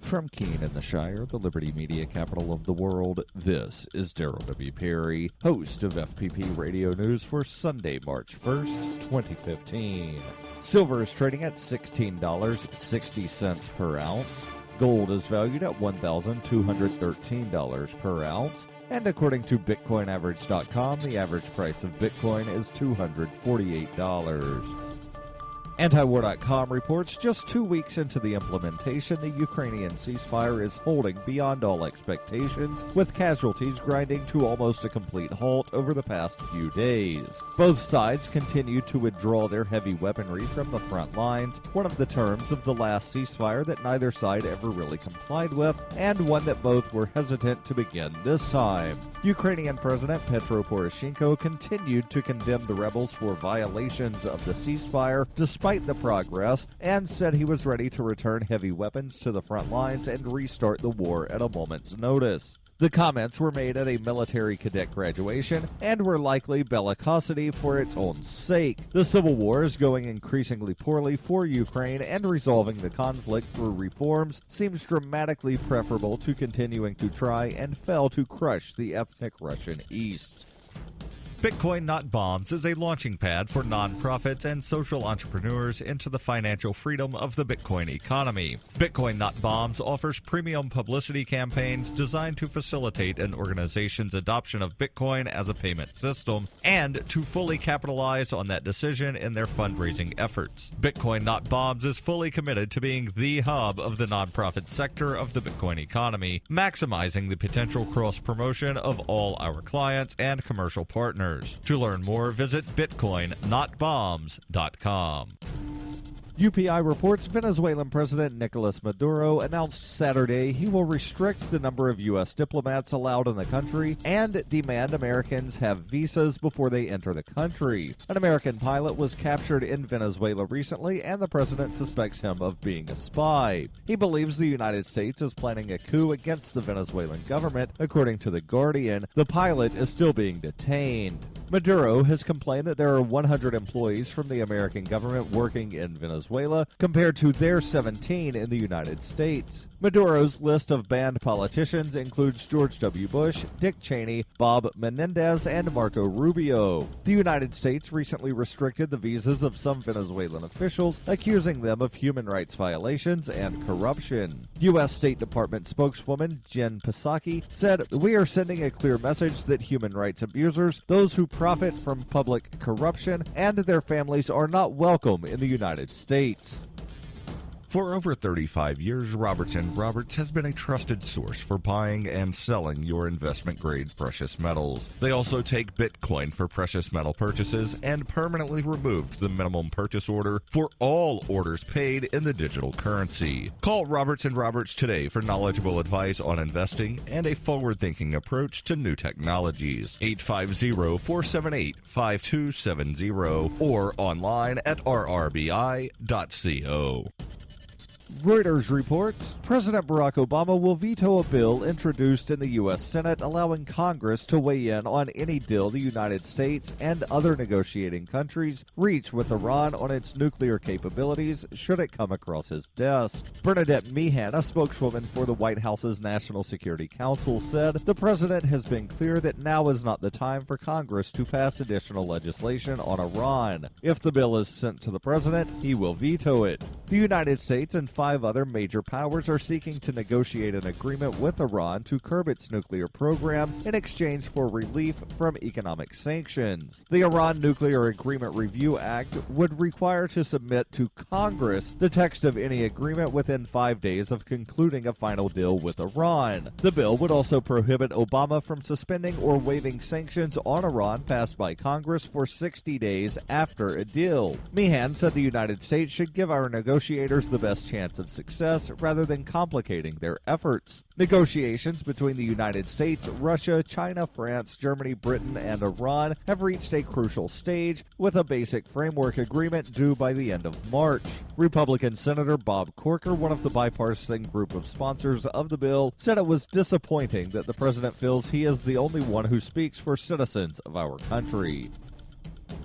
From Keene in the Shire, the Liberty Media capital of the world, this is Darrell W. Perry, host of FPP Radio News for Sunday, March 1st, 2015. Silver is trading at $16.60 per ounce. Gold is valued at $1,213 per ounce. And according to BitcoinAverage.com, the average price of Bitcoin is $248. Antiwar.com reports just 2 weeks into the implementation, the Ukrainian ceasefire is holding beyond all expectations, with casualties grinding to almost a complete halt over the past few days. Both sides continue to withdraw their heavy weaponry from the front lines, one of the terms of the last ceasefire that neither side ever really complied with, and one that both were hesitant to begin this time. Ukrainian President Petro Poroshenko continued to condemn the rebels for violations of the ceasefire despite the progress, and said he was ready to return heavy weapons to the front lines and restart the war at a moment's notice. The comments were made at a military cadet graduation and were likely bellicosity for its own sake. The civil war is going increasingly poorly for Ukraine, and resolving the conflict through reforms seems dramatically preferable to continuing to try and fail to crush the ethnic Russian East. Bitcoin Not Bombs is a launching pad for nonprofits and social entrepreneurs into the financial freedom of the Bitcoin economy. Bitcoin Not Bombs offers premium publicity campaigns designed to facilitate an organization's adoption of Bitcoin as a payment system and to fully capitalize on that decision in their fundraising efforts. Bitcoin Not Bombs is fully committed to being the hub of the nonprofit sector of the Bitcoin economy, maximizing the potential cross-promotion of all our clients and commercial partners. To learn more, visit bitcoinnotbombs.com. UPI reports Venezuelan President Nicolas Maduro announced Saturday he will restrict the number of U.S. diplomats allowed in the country and demand Americans have visas before they enter the country. An American pilot was captured in Venezuela recently, and the president suspects him of being a spy. He believes the United States is planning a coup against the Venezuelan government. According to The Guardian, the pilot is still being detained. Maduro has complained that there are 100 employees from the American government working in Venezuela, compared to their 17 in the United States. Maduro's list of banned politicians includes George W. Bush, Dick Cheney, Bob Menendez, and Marco Rubio. The United States recently restricted the visas of some Venezuelan officials, accusing them of human rights violations and corruption. U.S. State Department spokeswoman Jen Psaki said, "We are sending a clear message that human rights abusers, those who profit from public corruption, and their families are not welcome in the United States." For over 35 years, Robertson Roberts has been a trusted source for buying and selling your investment-grade precious metals. They also take Bitcoin for precious metal purchases and permanently removed the minimum purchase order for all orders paid in the digital currency. Call Robertson Roberts today for knowledgeable advice on investing and a forward-thinking approach to new technologies. 850-478-5270 or online at rrbi.co. Reuters reports President Barack Obama will veto a bill introduced in the U.S. Senate allowing Congress to weigh in on any deal the United States and other negotiating countries reach with Iran on its nuclear capabilities should it come across his desk. Bernadette Meehan, a spokeswoman for the White House's National Security Council, said the president has been clear that now is not the time for Congress to pass additional legislation on Iran. If the bill is sent to the president, he will veto it. The United States and 5 other major powers are seeking to negotiate an agreement with Iran to curb its nuclear program in exchange for relief from economic sanctions. The Iran Nuclear Agreement Review Act would require to submit to Congress the text of any agreement within 5 days of concluding a final deal with Iran. The bill would also prohibit Obama from suspending or waiving sanctions on Iran passed by Congress for 60 days after a deal. Meehan said the United States should give our negotiators the best chance of success rather than complicating their efforts. Negotiations between the United States, Russia, China, France, Germany, Britain, and Iran have reached a crucial stage, with a basic framework agreement due by the end of March. Republican Senator Bob Corker, one of the bipartisan group of sponsors of the bill, said it was disappointing that the president feels he is the only one who speaks for citizens of our country.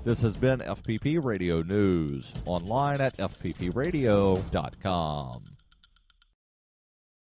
This has been FPP Radio News, online at fppradio.com.